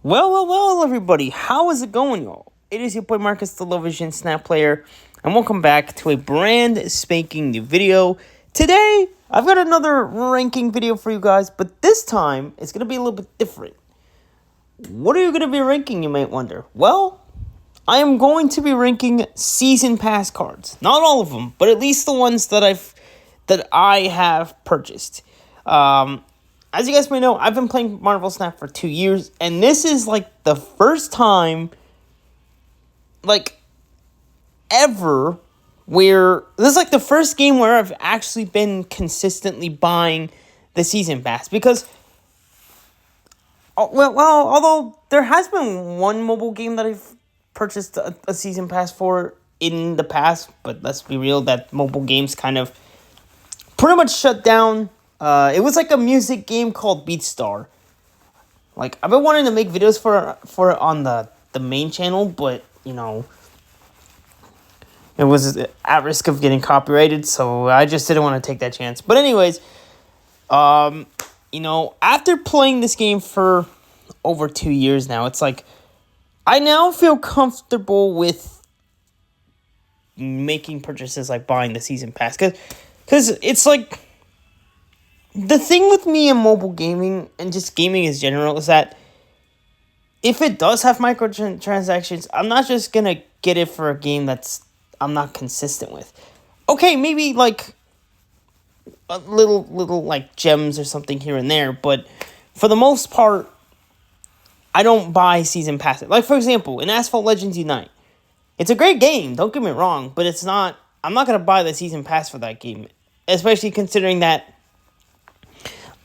Well, everybody. How is it going, y'all? It is your boy Marcus, the Low Vision Snap Player, and welcome back to a brand spanking new video. Today, I've got another ranking video for you guys, but this time, it's going to be a little bit different. What are you going to be ranking, you might wonder? Well, I am going to be ranking Season Pass cards. Not all of them, but at least the ones that I have purchased. As you guys may know, I've been playing Marvel Snap for 2 years, and this is, the first time, ever, where, this is, the first game where I've actually been consistently buying the Season Pass, because, although there has been one mobile game that I've purchased a Season Pass for in the past, but let's be real, that mobile game's kind of pretty much shut down. It was a music game called BeatStar. I've been wanting to make videos for it on the main channel, but, it was at risk of getting copyrighted, so I just didn't want to take that chance. But anyways, after playing this game for over 2 years now, it's I now feel comfortable with making purchases like buying the Season Pass. Because it's the thing with me in mobile gaming and just gaming in general is that if it does have microtransactions, I'm not just going to get it for a game that's I'm not consistent with. Okay, maybe a little gems or something here and there, but for the most part, I don't buy Season Pass. For example, in Asphalt Legends Unite, it's a great game, don't get me wrong, but I'm not going to buy the Season Pass for that game, especially considering that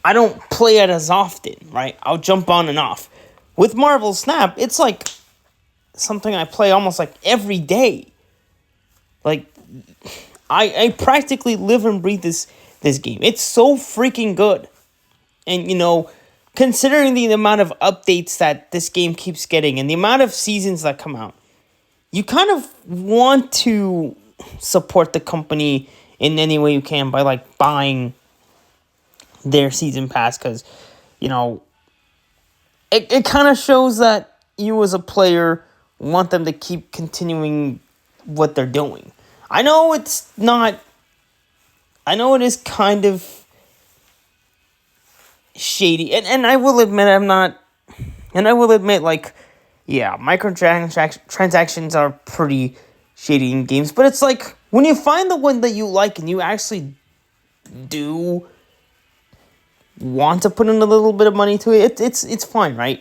I don't play it as often, right? I'll jump on and off. With Marvel Snap, it's something I play almost every day. I practically live and breathe this game. It's so freaking good. And, considering the amount of updates that this game keeps getting and the amount of seasons that come out, you kind of want to support the company in any way you can by, buying their Season Pass, because, it kind of shows that you as a player want them to keep continuing what they're doing. I know it is kind of shady, and I will admit microtransactions are pretty shady in games, but it's when you find the one that you like and you actually do want to put in a little bit of money to it, it's fine, right?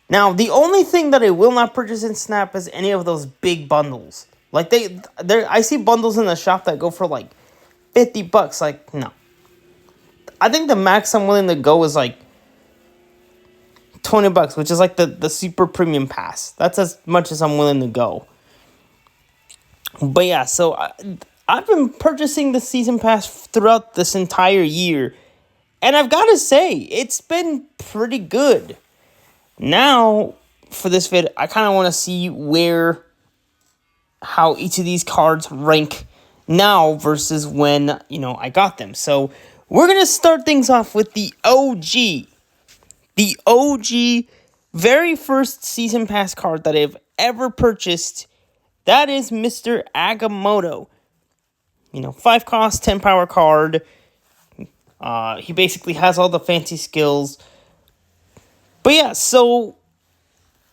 Now, the only thing that I will not purchase in Snap is any of those big bundles. I see bundles in the shop that go for $50. No. I think the max I'm willing to go is $20, which is the super premium pass. That's as much as I'm willing to go. But yeah, so I've been purchasing the Season Pass throughout this entire year, and I've got to say, it's been pretty good. Now, for this vid, I kind of want to see how each of these cards rank now versus when, I got them. So, we're going to start things off with the OG. The OG, very first Season Pass card that I've ever purchased. That is Mr. Agamotto. 5 cost, 10 power card. He basically has all the fancy skills. But yeah, so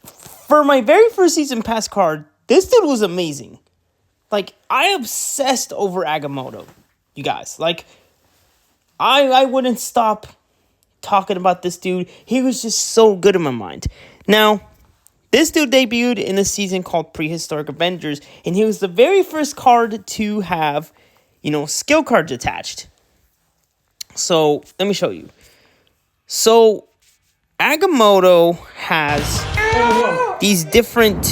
for my very first Season Pass card, this dude was amazing. I obsessed over Agamotto, you guys. I wouldn't stop talking about this dude. He was just so good in my mind. Now, this dude debuted in a season called Prehistoric Avengers, and he was the very first card to have, skill cards attached. So, let me show you. So, Agamotto has these different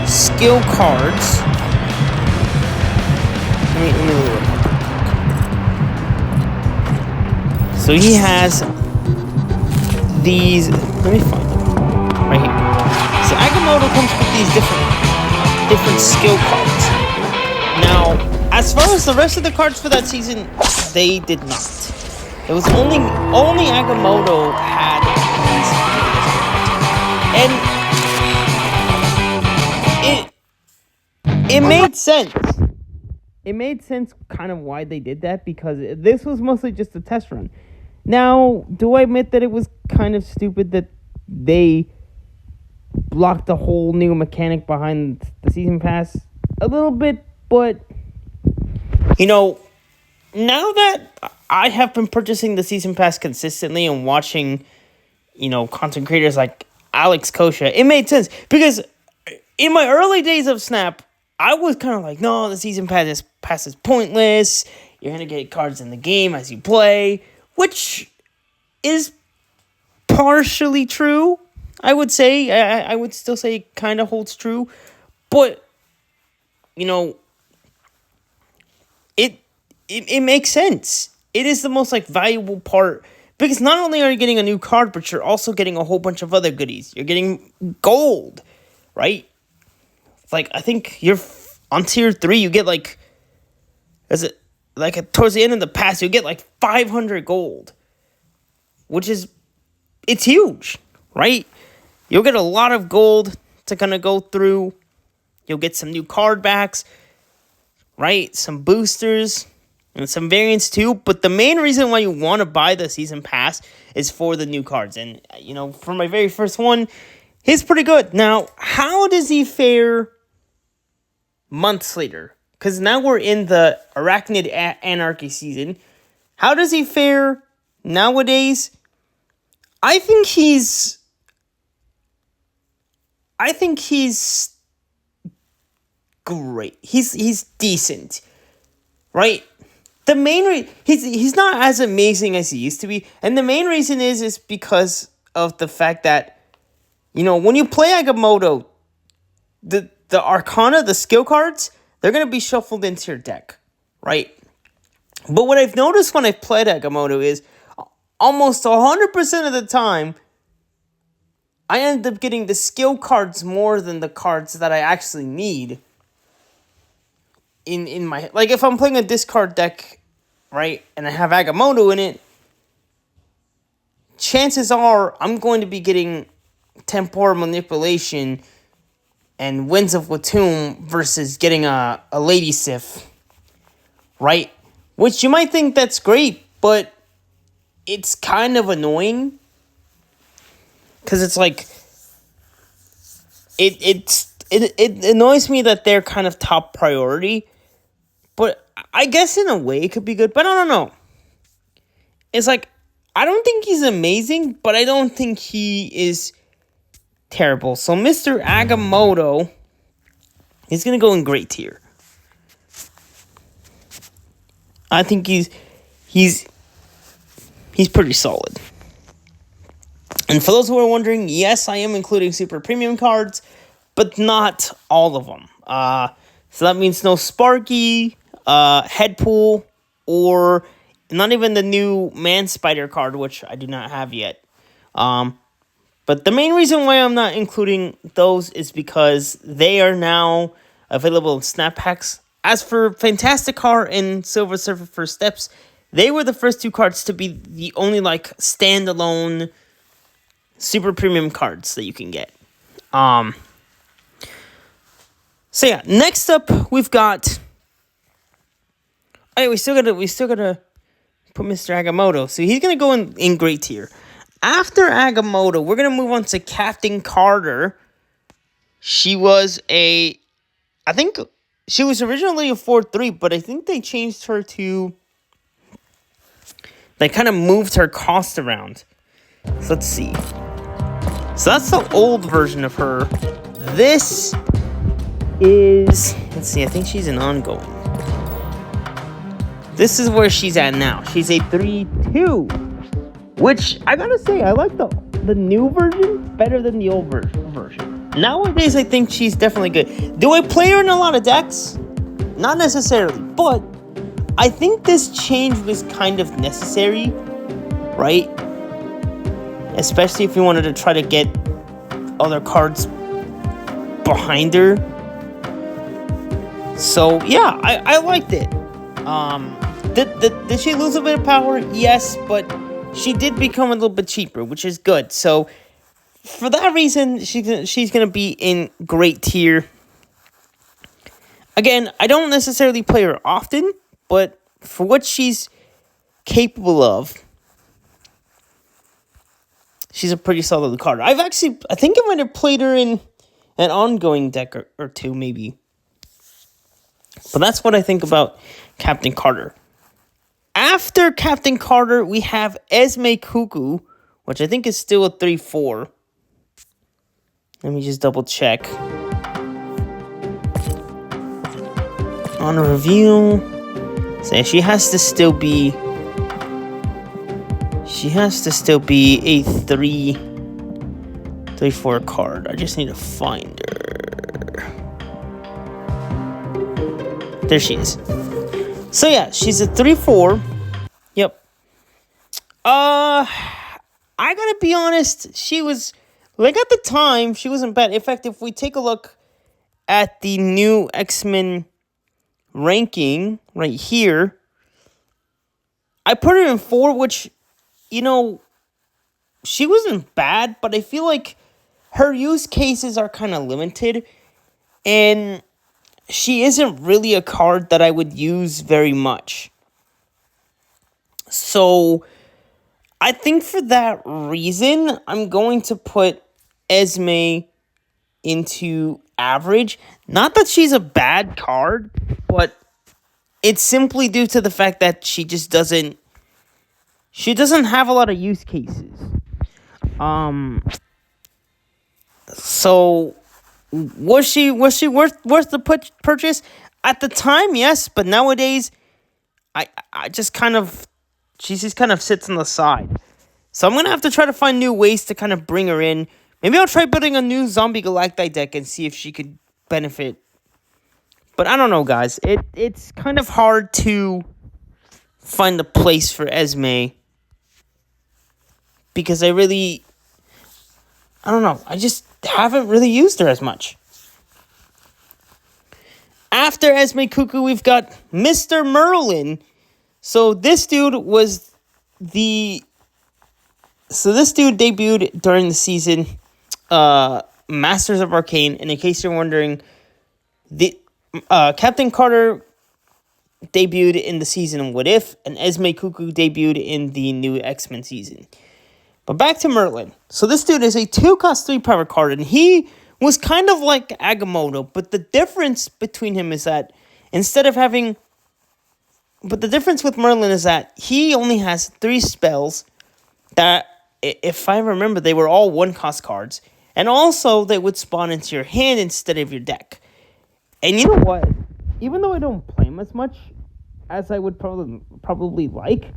skill cards. Let me look. So, he has these. Let me find them. Right here. So, Agamotto comes with these different skill cards. Now, as far as the rest of the cards for that season, they did not. It was only Agamotto had these And it it made sense. It made sense kind of why they did that, because this was mostly just a test run. Now, do I admit that it was kind of stupid that they blocked a whole new mechanic behind the season pass? A little bit, but now that I have been purchasing the season pass consistently and watching, content creators like Alex Kosha, it made sense, because in my early days of Snap, I was kind of like, no, the season pass is pointless. You're going to get cards in the game as you play, which is partially true, I would say. I would still say it kind of holds true. But, it makes sense. It is the most, valuable part. Because not only are you getting a new card, but you're also getting a whole bunch of other goodies. You're getting gold, right? I think you're on tier 3, you get, towards the end of the pass, you get, 500 gold. Which is, it's huge, right? You'll get a lot of gold to kind of go through. You'll get some new card backs, right? Some boosters, and some variants too. But the main reason why you want to buy the season pass is for the new cards. And, for my very first one, he's pretty good. Now, how does he fare months later? Because now we're in the Arachnid Anarchy season. How does he fare nowadays? I think he's great. He's decent, right? The main he's not as amazing as he used to be, and the main reason is because of the fact that when you play Agamotto, the Arcana, the skill cards, they're gonna be shuffled into your deck, right? But what I've noticed when I've played Agamotto is almost 100% of the time, I end up getting the skill cards more than the cards that I actually need. In my, if I'm playing a discard deck, right, and I have Agamotto in it, chances are I'm going to be getting Temporal Manipulation and Winds of Watoomb versus getting a Lady Sif, right? Which you might think that's great, but it's kind of annoying. Because it's it annoys me that they're kind of top priority. But I guess in a way it could be good, but I don't know. It's I don't think he's amazing, but I don't think he is terrible. So Mr. Agamotto is going to go in great tier. I think he's pretty solid. And for those who are wondering, yes, I am including super premium cards, but not all of them. So that means no Sparky, Headpool, or not even the new Man Spider card, which I do not have yet. But the main reason why I'm not including those is because they are now available in Snap Packs. As for Fantasticar and Silver Surfer First Steps, they were the first two cards to be the only standalone super premium cards that you can get. So yeah, next up we've got. Hey, we still gotta put Mr. Agamotto. So he's gonna go in great tier. After Agamotto, we're gonna move on to Captain Carter. She was I think she was originally a 4-3, but I think they changed her to. They kind of moved her cost around. So let's see. So that's the old version of her. This is, let's see, I think she's an ongoing. This is where she's at now. She's a 3-2, which I gotta say, I like the new version better than the old version. Nowadays, I think she's definitely good. Do I play her in a lot of decks? Not necessarily, but I think this change was kind of necessary, right? Especially if you wanted to try to get other cards behind her. So, yeah, I liked it. Did she lose a bit of power? Yes, but she did become a little bit cheaper, which is good. So, for that reason, she's gonna be in great tier. Again, I don't necessarily play her often, but for what she's capable of, she's a pretty solid card. I think I might have played her in an ongoing deck or two, maybe. But that's what I think about Captain Carter. After Captain Carter, we have Esme Cuckoo, which I think is still a 3/4. Let me just double check. On a review, so she has to still be a 3/4 card. I just need to find her. There she is. So yeah, she's a 3/4. Yep. I gotta be honest, she was, like, at the time, she wasn't bad. In fact, if we take a look at the new X-Men ranking right here, I put her in 4, which, she wasn't bad, but I feel like her use cases are kind of limited, and she isn't really a card that I would use very much. So I think for that reason, I'm going to put Esme into average. Not that she's a bad card, but it's simply due to the fact that she doesn't have a lot of use cases. So was she worth the purchase? At the time, yes, but nowadays I just kind of, she just kind of sits on the side. So I'm going to have to try to find new ways to kind of bring her in. Maybe I'll try building a new Zombie Galacti deck and see if she could benefit. But I don't know, guys. It's kind of hard to find a place for Esme, because I don't know. I just haven't really used her as much. After Esme Cuckoo, we've got Mr. Merlin. So this dude debuted during the season, Masters of Arcane. And in case you're wondering, the Captain Carter debuted in the season What If, and Esme Cuckoo debuted in the new X-Men season. But back to Merlin. So this dude is a 2-cost 3-power card, and he was kind of like Agamotto, but the difference between him is that But the difference with Merlin is that he only has 3 spells that, if I remember, they were all 1-cost cards. And also, they would spawn into your hand instead of your deck. And you know what? Even though I don't play him as much as I would probably like,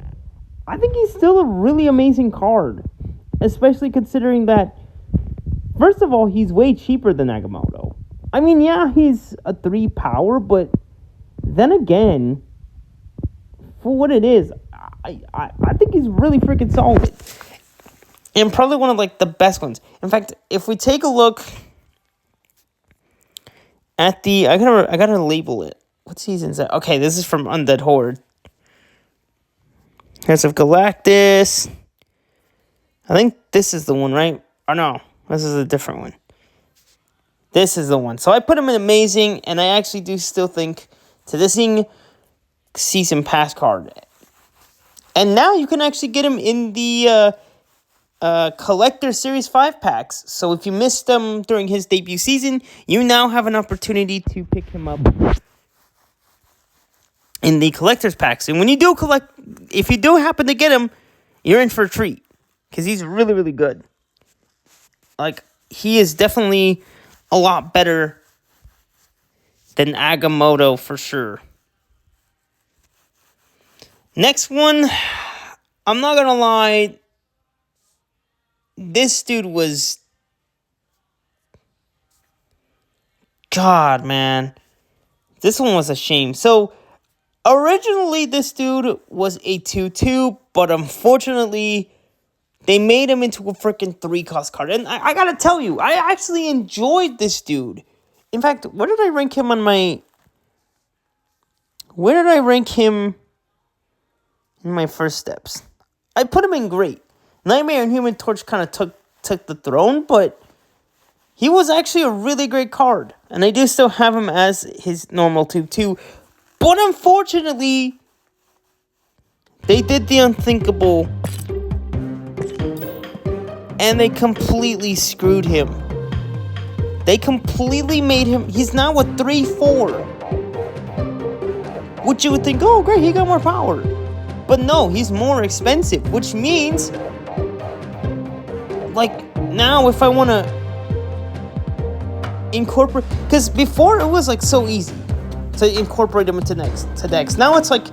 I think he's still a really amazing card. Especially considering that, first of all, he's way cheaper than Agamotto. I mean, yeah, he's a 3-power, but then again, for what it is, I think he's really freaking solid. And probably one of, like, the best ones. In fact, if we take a look at the... I gotta label it. What season is that? Okay, this is from Undead Horde. Here's of Galactus. I think this is the one, right? Or no, this is a different one. This is the one. So I put him in Amazing, and I actually do still think to this season pass card. And now you can actually get him in the Collector Series 5 packs. So if you missed him during his debut season, you now have an opportunity to pick him up in the Collector's packs. And when you do if you do happen to get him, you're in for a treat. Because he's really, really good. Like, he is definitely a lot better than Agamotto for sure. Next one, I'm not gonna lie, this dude was... God, man. This one was a shame. So, originally, this dude was a 2/2, but unfortunately, they made him into a freaking 3-cost card. And I gotta tell you, I actually enjoyed this dude. In fact, where did I rank him in my first steps? I put him in great. Nightmare and Human Torch kind of took took the throne, but he was actually a really great card. And I do still have him as his normal tube too. But unfortunately, they did the unthinkable. And they completely screwed him. They completely made him... He's now a 3-4. Which you would think, oh great, he got more power. But no, he's more expensive. Which means... Like, now if I want to... incorporate... Because before it was like so easy to incorporate him into decks. Now it's like...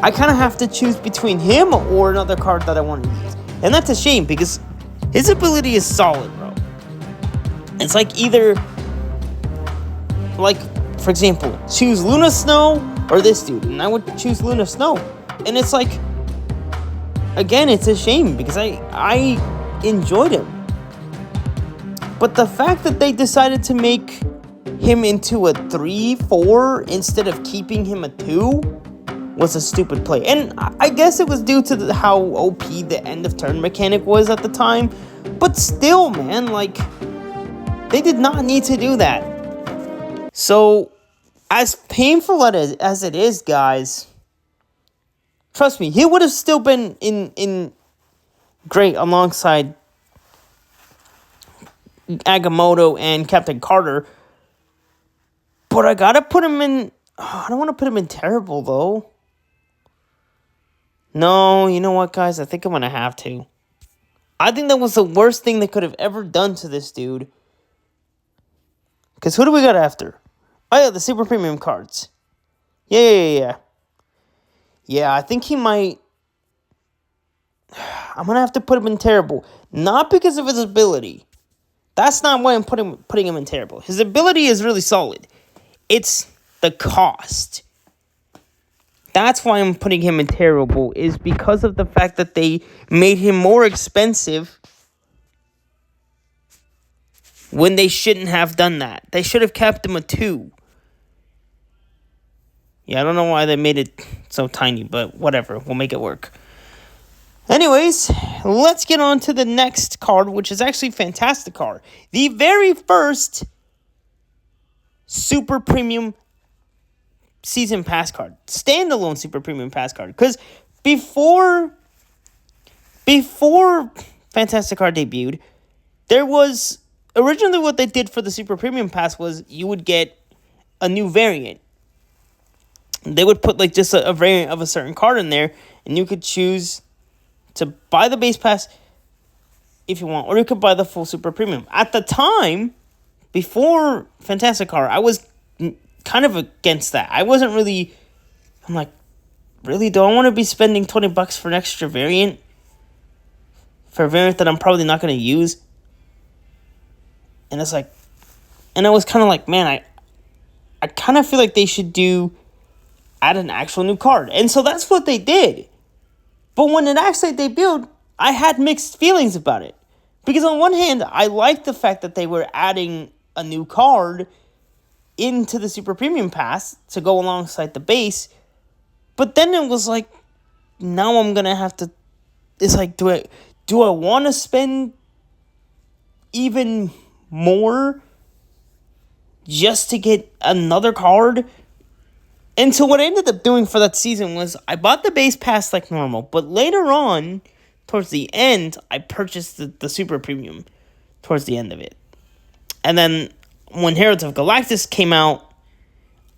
I kind of have to choose between him or another card that I want to use. And that's a shame because... His ability is solid, bro. It's like either, like, for example, choose Luna Snow or this dude. And I would choose Luna Snow. And it's like, again, it's a shame because I enjoyed him. But the fact that they decided to make him into a 3-4 instead of keeping him a 2 was a stupid play. And I guess it was due to how OP the end of turn mechanic was at the time. But still, man, like, they did not need to do that. So, as painful as it is, guys, trust me, he would have still been in great alongside Agamotto and Captain Carter. But I gotta put him in... I don't want to put him in terrible, though. No, you know what, guys? I think I'm going to have to. I think that was the worst thing they could have ever done to this dude. Because who do we got after? Oh, yeah, the Super Premium cards. Yeah. Yeah, I think he might... I'm going to have to put him in terrible. Not because of his ability. That's not why I'm putting him in terrible. His ability is really solid. It's the cost. That's why I'm putting him in terrible, is because of the fact that they made him more expensive when they shouldn't have done that. They should have kept him a 2. Yeah, I don't know why they made it so tiny, but whatever. We'll make it work. Anyways, let's get on to the next card, which is actually a fantastic card. The very first Super Premium Season Pass card. Standalone Super Premium Pass card. Because before Fantastic Card debuted, there was... Originally what they did for the Super Premium Pass was you would get a new variant. They would put like just a variant of a certain card in there, and you could choose to buy the base pass if you want, or you could buy the full Super Premium. At the time, before Fantastic Card, I was kind of against that. I wasn't really... I'm like, really? Do I want to be spending $20 for an extra variant? For a variant that I'm probably not going to use? And it's like... And I was kind of like, man, I kind of feel like they should add an actual new card. And so that's what they did. But when it actually debuted, I had mixed feelings about it. Because on one hand, I liked the fact that they were adding a new card into the Super Premium Pass to go alongside the base. But then it was like, now I'm going to have to... It's like, do I want to spend even more just to get another card? And so what I ended up doing for that season was I bought the base pass like normal. But later on, towards the end, I purchased the Super Premium towards the end of it. And then when Heralds of Galactus came out,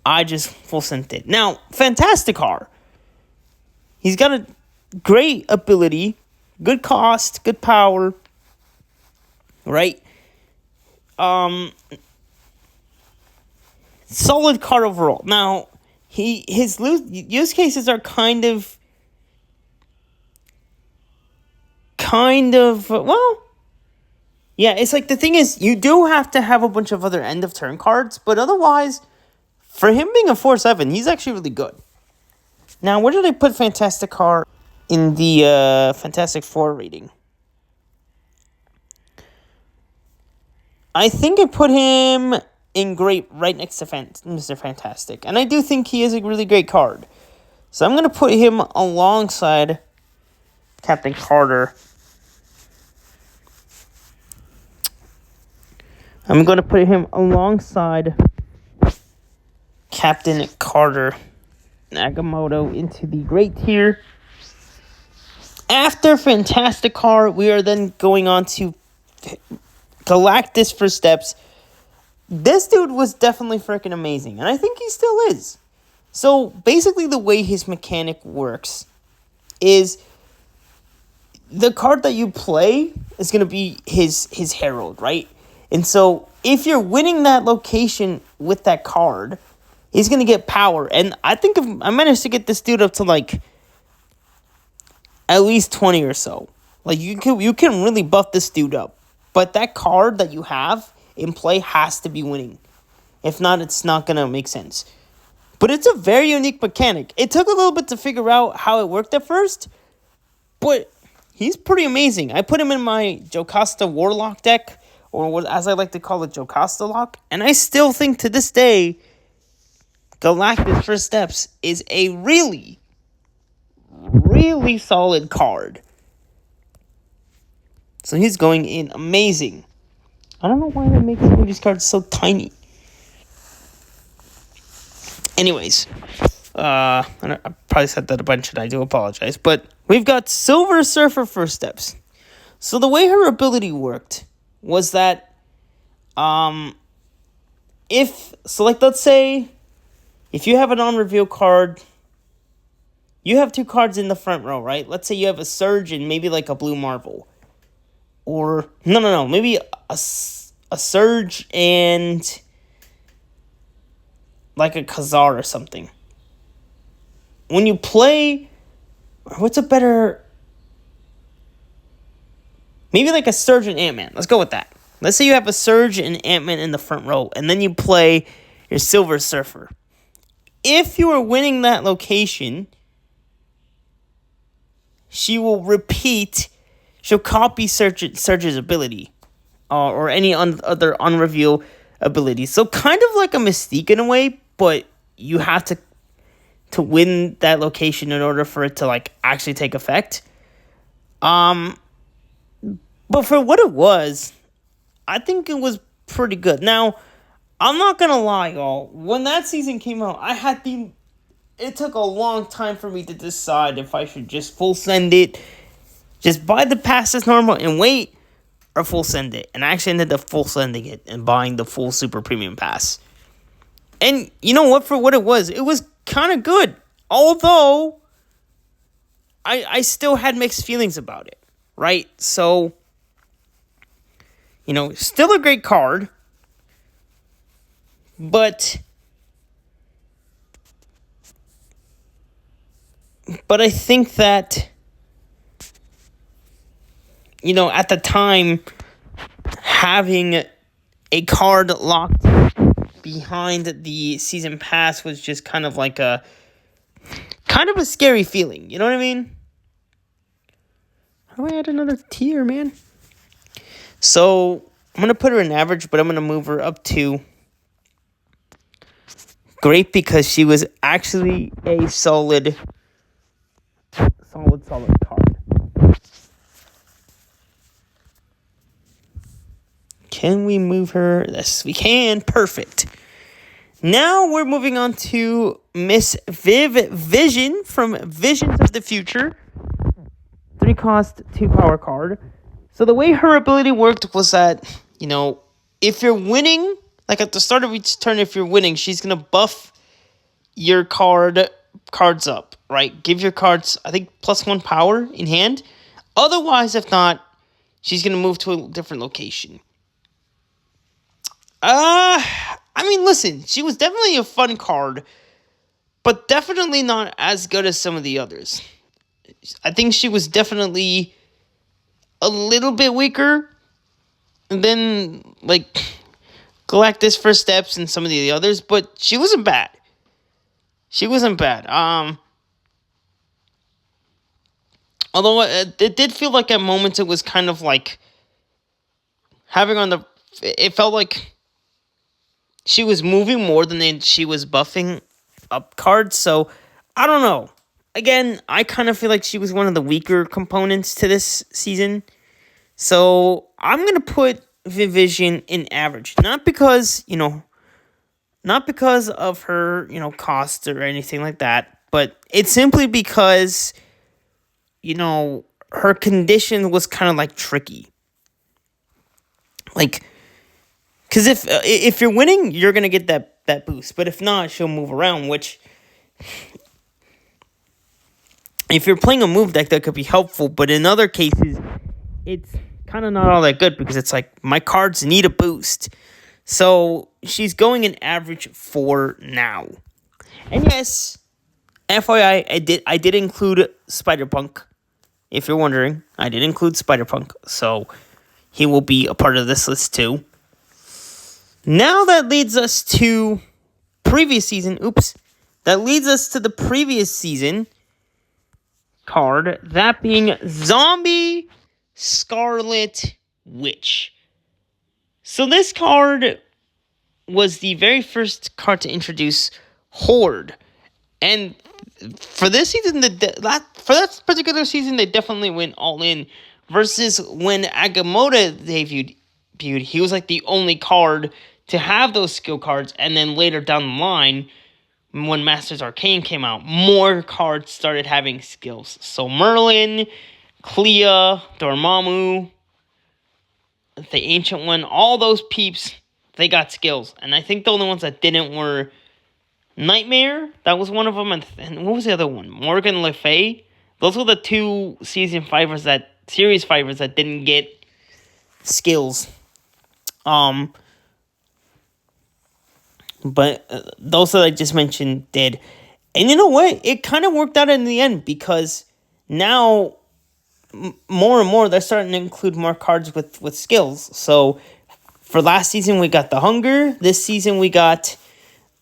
I just full sent it. Now, Fantasticar. He's got a great ability, good cost, good power, right? Solid card overall. Now, his use cases are kind of, well, yeah, it's like the thing is, you do have to have a bunch of other end of turn cards, but otherwise, for him being a 4/7, he's actually really good. Now, where did I put Fantasticar in the Fantastic Four rating? I think I put him in great right next to Mr. Fantastic. And I do think he is a really great card. So I'm going to put him alongside Captain Carter I'm going to put him alongside Captain Carter Nagamoto into the great tier. After Fantastic Car, we are then going on to Galactus First Steps. This dude was definitely freaking amazing, and I think he still is. So, basically the way his mechanic works is the card that you play is going to be his Herald, right? And so, if you're winning that location with that card, he's going to get power. And I think I managed to get this dude up to, like, at least 20 or so. Like, you can really buff this dude up. But that card that you have in play has to be winning. If not, it's not going to make sense. But it's a very unique mechanic. It took a little bit to figure out how it worked at first, but he's pretty amazing. I put him in my Jocasta Warlock deck, or as I like to call it, Jocasta Lock, and I still think to this day, Galactus First Steps is a really, really solid card. So he's going in amazing. I don't know why that makes some of these cards so tiny. Anyways, I probably said that a bunch and I do apologize. But we've got Silver Surfer First Steps. So the way her ability worked was that, let's say, if you have an on-reveal card, you have two cards in the front row, right? Let's say you have a Surge and maybe like a Blue Marvel. Or, no, maybe a Surge and like a Khazar or something. When you play, what's a better, maybe like a Surge and Ant-Man. Let's go with that. Let's say you have a Surge and Ant-Man in the front row, and then you play your Silver Surfer. If you are winning that location, she'll copy Surge's ability, or any other unreveal ability. So kind of like a Mystique in a way, but you have to win that location in order for it to like actually take effect. But for what it was, I think it was pretty good. Now, I'm not gonna lie, y'all. When that season came out, it took a long time for me to decide if I should just full send it, just buy the pass as normal and wait, or full send it. And I actually ended up full sending it and buying the full super premium pass. And you know what? For what it was kind of good. Although, I still had mixed feelings about it, right? So, still a great card. But I think that, at the time, having a card locked behind the season pass was just kind of a scary feeling. You know what I mean? How do I add another tier, man? So, I'm going to put her in average, but I'm going to move her up to great because she was actually a solid card. Can we move her? Yes, we can. Perfect. Now we're moving on to Miss Vision from Visions of the Future. 3 cost, 2 power card. So the way her ability worked was that, if you're winning, like at the start of each turn, if you're winning, she's going to buff your cards up, right? Give your cards, I think, +1 power in hand. Otherwise, if not, she's going to move to a different location. Listen, she was definitely a fun card, but definitely not as good as some of the others. I think she was definitely a little bit weaker than, Galactus First Steps and some of the others, but she wasn't bad. Although it did feel like at moments it was kind of like it felt like she was moving more than she was buffing up cards, so I don't know. Again, I kind of feel like she was one of the weaker components to this season. So I'm going to put Vivision in average. Not because of her, cost or anything like that, but it's simply because, her condition was kind of like tricky. Like, because if you're winning, you're gonna get that boost, but if not, she'll move around. Which, if you're playing a move deck, that could be helpful, but in other cases, it's kind of not all that good because it's like my cards need a boost. So she's going an average 4 now. And yes, FYI, I did include Spider-Punk. If you're wondering, I did include Spider-Punk. So he will be a part of this list too. Now that leads us to previous season. That leads us to the previous season card. That being Zombie Scarlet Witch. So this card was the very first card to introduce Horde, and for this season, for that particular season, they definitely went all in. Versus when Agamotto debuted, he was like the only card to have those skill cards, and then later down the line, when Masters Arcane came out, more cards started having skills. So Merlin, Clea, Dormammu, the Ancient One, all those peeps, they got skills. And I think the only ones that didn't were Nightmare, that was one of them, and what was the other one? Morgan Le Fay. Those were the two Series 5ers that didn't get skills. But those that I just mentioned did. And you know what? It kind of worked out in the end because now more and more they're starting to include more cards with skills. So for last season we got the Hunger. This season we got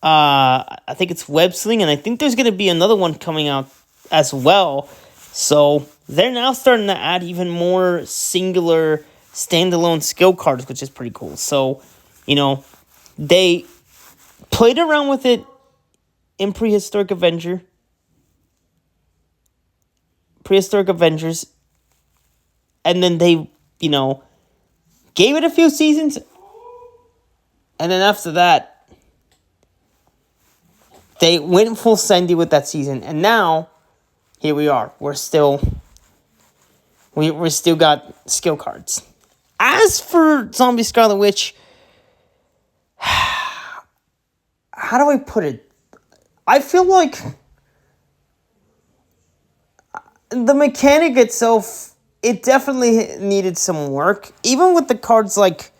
I think it's Web Sling, and I think there's going to be another one coming out as well. So they're now starting to add even more singular standalone skill cards, which is pretty cool. So, they played around with it in Prehistoric Avengers, and then they, gave it a few seasons, and then after that, they went full Sendy with that season, and now, here we are. We're still got skill cards. As for Zombie Scarlet Witch, how do I put it? I feel like the mechanic itself, it definitely needed some work. Even with the cards like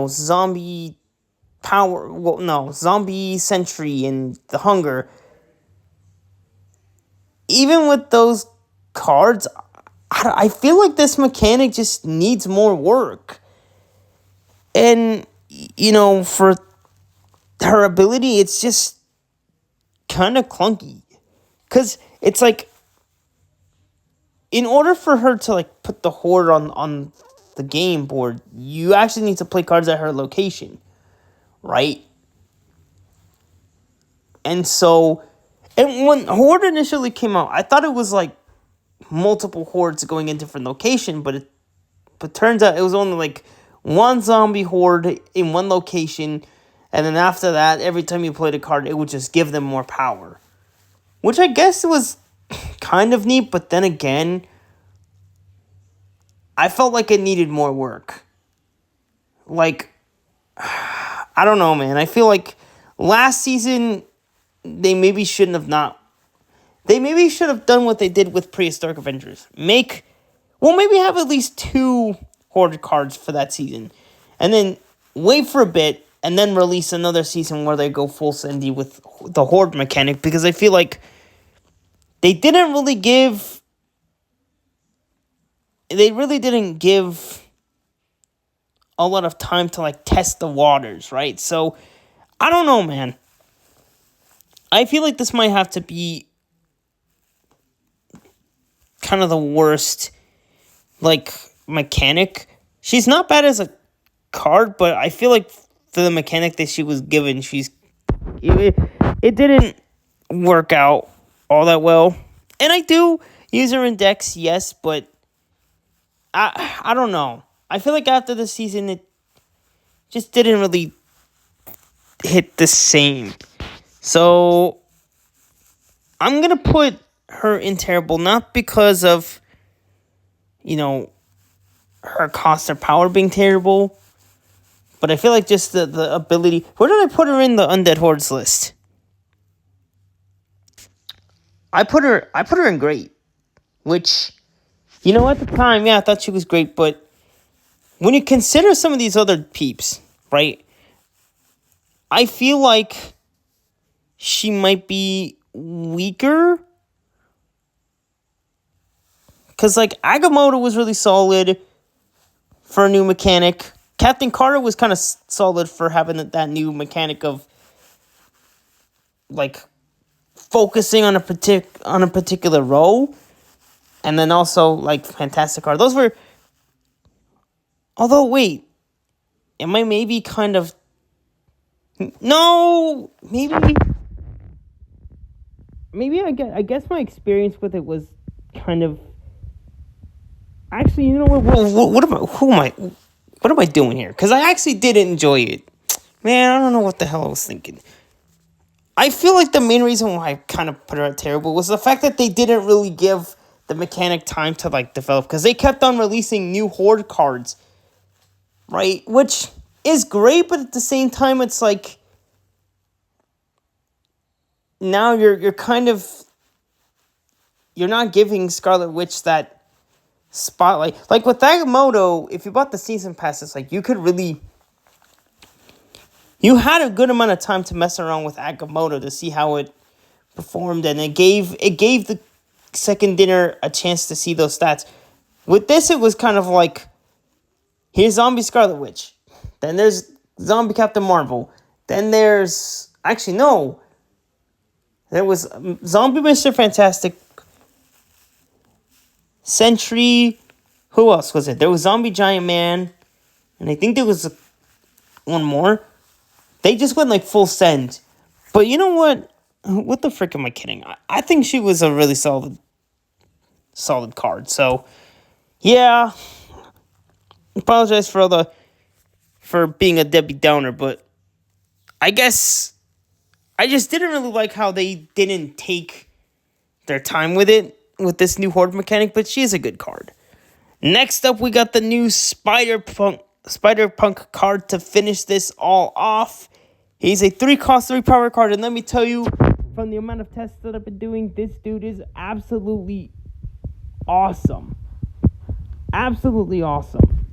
Zombie Power, Zombie Sentry and the Hunger. Even with those cards, I feel like this mechanic just needs more work. And, for her ability, it's just kind of clunky. Because it's like, in order for her to, put the Horde on the game board, you actually need to play cards at her location. Right? And when Horde initially came out, I thought it was multiple Hordes going in different location, but turns out it was only one zombie Horde in one location, and then after that, every time you played a card, it would just give them more power. Which I guess was kind of neat, but then again, I felt like it needed more work. I don't know, man. I feel like last season, they maybe should have done what they did with Prehistoric Avengers. Maybe have at least 2 Horde cards for that season. And then wait for a bit, and then release another season where they go full Sendy with the Horde mechanic. Because I feel like they really didn't give a lot of time to test the waters, right? So I don't know, man. I feel like this might have to be kind of the worst mechanic. She's not bad as a card, but I feel like for the mechanic that she was given, it didn't work out all that well. And I do use her in decks, yes, but I don't know. I feel like after the season, it just didn't really hit the same. So I'm going to put her in terrible, not because of, her cost or power being terrible, but I feel like just the ability. Where did I put her in the Undead Hordes list? I put her in great, which, at the time, yeah, I thought she was great, but when you consider some of these other peeps, right, I feel like she might be weaker, because, Agamotto was really solid for a new mechanic. Captain Carter was kind of solid for having that new mechanic of, focusing on a particular role, and then also Fantastic Car. Those were. Although wait, am I maybe kind of? No, maybe. I guess my experience with it was kind of. Actually, you know what? What am I doing here? Because I actually did enjoy it. Man, I don't know what the hell I was thinking. I feel like the main reason why I kind of put her at terrible was the fact that they didn't really give the mechanic time to develop, because they kept on releasing new Horde cards, right? Which is great, but at the same time, it's now you're kind of, you're not giving Scarlet Witch that spotlight. Like with Agamotto, if you bought the season passes, you could really. You had a good amount of time to mess around with Agamotto to see how it performed, and it gave the second dinner a chance to see those stats. With this, it was kind of here's Zombie Scarlet Witch, then there's Zombie Captain Marvel, then there's there was Zombie Mr. Fantastic, Sentry. Who else was it? There was Zombie Giant Man, and I think there was one more. They just went full send. But you know what? What the frick am I kidding? I think she was a really solid card. So, yeah. Apologize for being a Debbie Downer, but I guess I just didn't really like how they didn't take their time with it, with this new Horde mechanic, but she is a good card. Next up, we got the new Spider-Punk card to finish this all off. He's a 3-cost, 3-power card, and let me tell you, from the amount of tests that I've been doing, this dude is absolutely awesome. Absolutely awesome.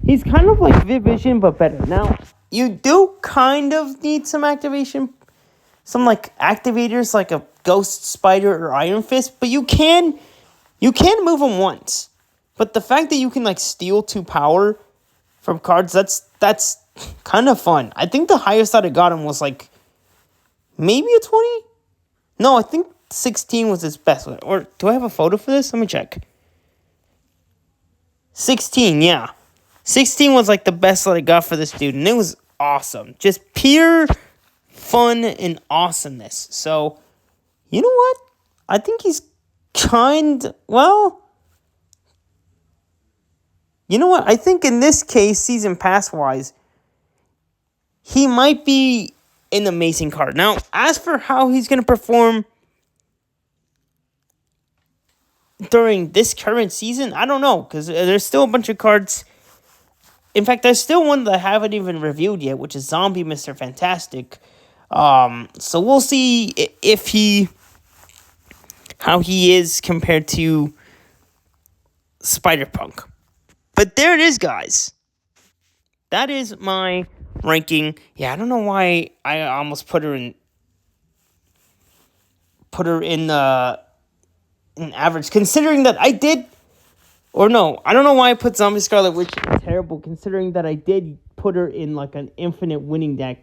He's kind of like Vivision, but better. Now, you do kind of need some activation, some activators like a Ghost Spider or Iron Fist, but you can move them once. But the fact that you can steal 2 power from cards, that's kind of fun. I think the highest that I got him was maybe a 20? No, I think 16 was his best. Or do I have a photo for this? Let me check. 16, yeah. 16 was the best that I got for this dude, and it was awesome. Just pure fun and awesomeness. So, you know what? I think he's you know what? I think in this case, season pass-wise, he might be an amazing card. Now, as for how he's going to perform during this current season, I don't know, because there's still a bunch of cards. In fact, there's still one that I haven't even reviewed yet, which is Zombie Mr. Fantastic. So we'll see how he is compared to Spider-Punk. But there it is, guys. That is my ranking. Yeah, I don't know why I almost put her in average, considering that I did. Or no, I don't know why I put Zombie Scarlet Witch terrible, considering that I did put her in an infinite winning deck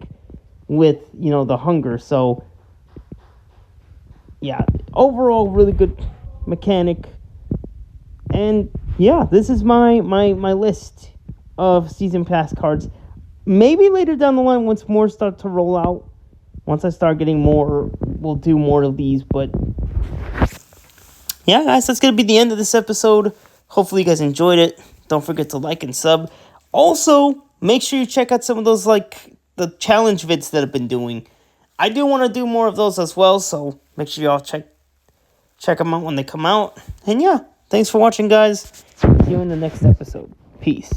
with the hunger. So yeah, overall really good mechanic. And yeah, this is my list of season pass cards. Maybe later down the line, once more start to roll out, once I start getting more, we'll do more of these. But yeah, guys, that's going to be the end of this episode. Hopefully you guys enjoyed it. Don't forget to like and sub. Also, make sure you check out some of those, like, the challenge vids that I've been doing. I do want to do more of those as well, so make sure y'all check them out when they come out. And yeah, thanks for watching, guys. See you in the next episode. Peace.